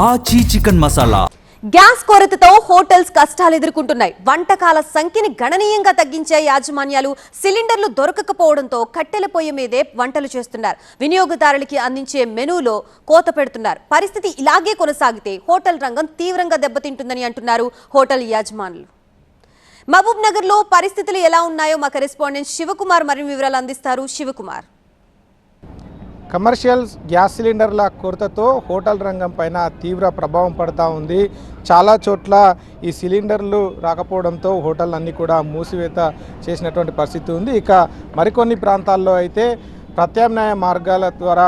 ఆచి chicken masala. Gas కొరతతో hotels కష్టాలు ఎదుర్కొంటున్నాయి. వంటకాల సంఖ్యని గణనీయంగా తగ్గించే యాజమాన్యాలు సిలిండర్లు దొరకకపోవడంతో కట్టెల పొయ్యి మీదే వంటలు చేస్తున్నారు. వినియోగదారులకి అందించే మెనూలో కోత పెడుతున్నారు. పరిస్థితి ఇలాగే కొనసాగితే హోటల్ రంగం తీవ్రంగా దెబ్బతింటుందని అంటున్నారు హోటల్ యాజమానులు. మహబూబ్ నగర్ లో పరిస్థితులు ఎలా ఉన్నాయో మా కరెస్పాండెంట్ శివకుమార్ మరిన్ని వివరాలు అందిస్తారు. శివకుమార్, కమర్షియల్ గ్యాస్ సిలిండర్ల కొరతతో హోటల్ రంగం పైన తీవ్ర ప్రభావం పడుతూ ఉంది. చాలా చోట్ల ఈ సిలిండర్లు రాకపోవడంతో హోటల్ అన్నీ కూడా మూసివేత చేసినటువంటి పరిస్థితి ఉంది. ఇక మరికొన్ని ప్రాంతాల్లో అయితే ప్రత్యామ్నాయ మార్గాల ద్వారా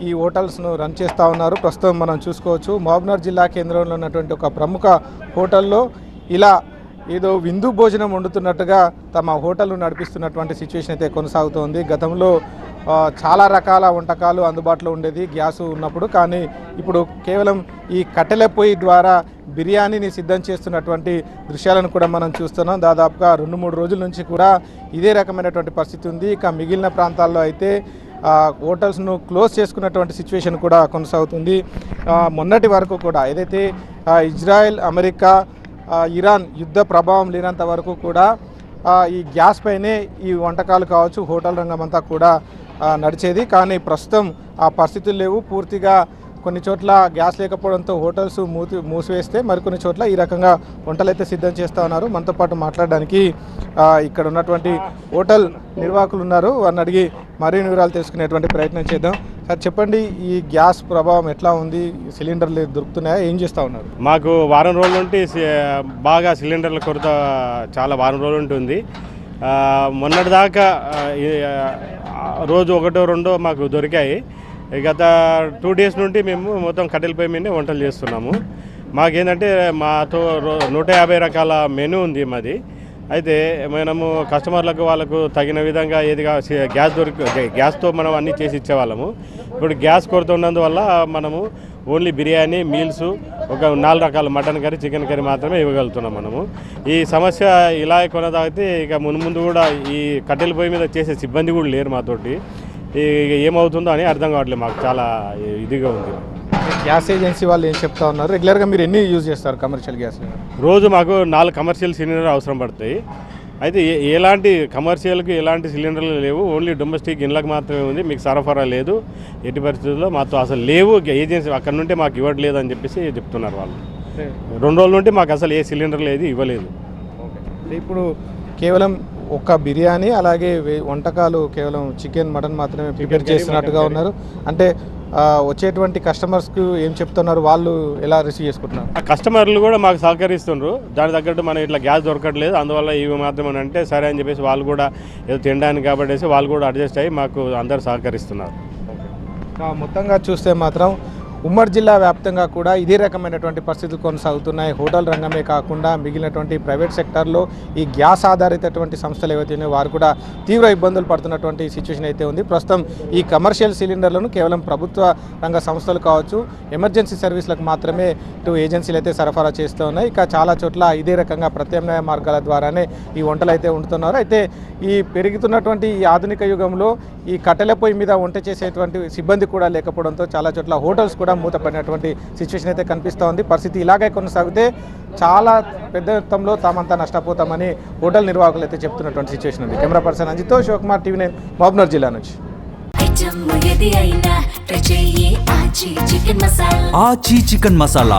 ఈ హోటల్స్ను రన్ చేస్తూ ఉన్నారు. ప్రస్తుతం మనం చూసుకోవచ్చు మహబూబ్నగర్ జిల్లా కేంద్రంలో ఉన్నటువంటి ఒక ప్రముఖ హోటల్లో ఇలా ఏదో విందు భోజనం వండుతున్నట్టుగా తమ హోటల్ను నడిపిస్తున్నటువంటి సిచ్యువేషన్ అయితే కొనసాగుతోంది. గతంలో చాలా రకాల వంటకాలు అందుబాటులో ఉండేది గ్యాస్ ఉన్నప్పుడు, కానీ ఇప్పుడు కేవలం ఈ కట్టెల పొయ్యి ద్వారా బిర్యానీని సిద్ధం చేస్తున్నటువంటి దృశ్యాలను కూడా మనం చూస్తున్నాం. దాదాపుగా 2-3 రోజుల నుంచి కూడా ఇదే రకమైనటువంటి పరిస్థితి ఉంది. ఇక మిగిలిన ప్రాంతాల్లో అయితే హోటల్స్ను క్లోజ్ చేసుకున్నటువంటి సిచ్యువేషన్ కూడా కొనసాగుతుంది. మొన్నటి వరకు కూడా ఏదైతే ఇజ్రాయెల్, అమెరికా, ఇరాన్ యుద్ధ ప్రభావం లేనంత వరకు కూడా ఈ గ్యాస్ పైనే ఈ వంటకాలు కావచ్చు హోటల్ రంగం అంతా కూడా నడిచేది. కానీ ప్రస్తుతం ఆ పరిస్థితులు లేవు. పూర్తిగా కొన్ని చోట్ల గ్యాస్ లేకపోవడంతో హోటల్స్ మూసివేస్తే మరికొన్ని చోట్ల ఈ రకంగా వంటలు అయితే సిద్ధం చేస్తూ ఉన్నారు. మనతో పాటు మాట్లాడడానికి ఇక్కడ ఉన్నటువంటి హోటల్ నిర్వాహకులు ఉన్నారు. వారిని అడిగి మరిన్ని వివరాలు తెలుసుకునేటువంటి ప్రయత్నం చేద్దాం. సార్ చెప్పండి, ఈ గ్యాస్ ప్రభావం ఎట్లా ఉంది? సిలిండర్లు దొరుకుతున్నాయా? ఏం చేస్తూ ఉన్నారు? మాకు వారం రోజుల నుండి బాగా సిలిండర్ల కొరత చాలా వారం రోజులు ఉంటుంది. మొన్నటిదాకా రోజు 1-2 మాకు దొరికాయి. గత 2 డేస్ నుండి మేము మొత్తం కట్టెల పొయ్యి మీదే వంటలు చేస్తున్నాము. మాకేంటంటే మాతో 150 రకాల మెనూ ఉంది మాది. అయితే మనము కస్టమర్లకు వాళ్ళకు తగిన విధంగా ఏదిగా గ్యాస్తో మనం అన్నీ చేసి ఇచ్చేవాళ్ళము. ఇప్పుడు గ్యాస్ కొరత ఉన్నందువల్ల మనము ఓన్లీ బిర్యానీ, మీల్స్, ఒక 4 రకాల మటన్ కర్రీ, చికెన్ కర్రీ మాత్రమే ఇవ్వగలుగుతున్నాం మనము. ఈ సమస్య ఇలా కొనసాగితే ఇక ముందు కూడా ఈ కట్టెల పొయ్యి మీద చేసే సిబ్బంది కూడా లేరు మాతోటి. ఏమవుతుందో అని అర్థం కావట్లేదు. మాకు చాలా ఇదిగా ఉంది. గ్యాస్ ఏజెన్సీ వాళ్ళు ఏం చెప్తా ఉన్నారు? రెగ్యులర్గా మీరు ఎన్ని యూజ్ చేస్తారు కమర్షియల్ గ్యాస్? రోజు మాకు 4 కమర్షియల్ సిలిండర్ అవసరం పడతాయి. అయితే ఎలాంటి కమర్షియల్కి ఎలాంటి సిలిండర్లు లేవు. ఓన్లీ డొమెస్టిక్ ఇళ్ళకి మాత్రమే ఉంది. మీకు సరఫరా లేదు. ఎట్టి పరిస్థితుల్లో మాతో అసలు లేవు. ఏజెన్సీ అక్కడ నుండి మాకు ఇవ్వట్లేదు అని చెప్పేసి చెప్తున్నారు వాళ్ళు. 2 రోజుల నుండి మాకు అసలు ఏ సిలిండర్ లేదు, ఇవ్వలేదు. ఇప్పుడు కేవలం ఒక్క బిర్యానీ అలాగే వంటకాలు కేవలం చికెన్, మటన్ మాత్రమే ప్రిపేర్ చేస్తున్నట్టుగా ఉన్నారు. అంటే వచ్చేటువంటి కస్టమర్స్కు ఏం చెప్తున్నారు? వాళ్ళు ఎలా రిసీవ్ చేసుకుంటున్నారు? కస్టమర్లు కూడా మాకు సహకరిస్తున్నారు. దాని తగ్గట్టు మనం ఇట్లా గ్యాస్ దొరకట్లేదు, అందువల్ల ఇవి మాత్రమే అంటే సరే అని చెప్పేసి వాళ్ళు కూడా ఏదో తినడానికి కాబట్టి వాళ్ళు కూడా అడ్జస్ట్ అయ్యి మాకు అందరు సహకరిస్తున్నారు. మొత్తంగా చూస్తే మాత్రం ఉమ్మడి జిల్లా వ్యాప్తంగా కూడా ఇదే రకమైనటువంటి పరిస్థితులు కొనసాగుతున్నాయి. హోటల్ రంగమే కాకుండా మిగిలినటువంటి ప్రైవేట్ సెక్టార్లో ఈ గ్యాస్ ఆధారితటువంటి సంస్థలు ఏవైతే ఉన్నాయో వారు కూడా తీవ్ర ఇబ్బందులు పడుతున్నటువంటి సిచ్యువేషన్ అయితే ఉంది. ప్రస్తుతం ఈ కమర్షియల్ సిలిండర్లను కేవలం ప్రభుత్వ రంగ సంస్థలు కావచ్చు, ఎమర్జెన్సీ సర్వీసులకు మాత్రమే ఇటు ఏజెన్సీలు అయితే సరఫరా చేస్తూ ఉన్నాయి. ఇక చాలా చోట్ల ఇదే రకంగా ప్రత్యామ్నాయ మార్గాల ద్వారానే ఈ వంటలు అయితే వండుతున్నారు. అయితే ఈ పెరుగుతున్నటువంటి ఈ ఆధునిక యుగంలో ఈ కట్టెల పొయ్యి మీద వంట చేసేటువంటి సిబ్బంది కూడా లేకపోవడంతో చాలా చోట్ల హోటల్స్ కూడా మూతపడినటువంటి సిచ్యువేషన్ అయితే కనిపిస్తూ ఉంది. పరిస్థితి ఇలాగే కొనసాగితే చాలా పెద్ద మొత్తంలో తామంతా నష్టపోతామని హోటల్ నిర్వాహకులు అయితే చెప్తున్నటువంటి సిచ్యువేషన్ ఉంది. కెమెరా పర్సన్ అంజితో, శివకుమార్, టీవీ 9 మహబూబ్నగర్ జిల్లా నుంచి. ఆచి చికెన్ మసాలా.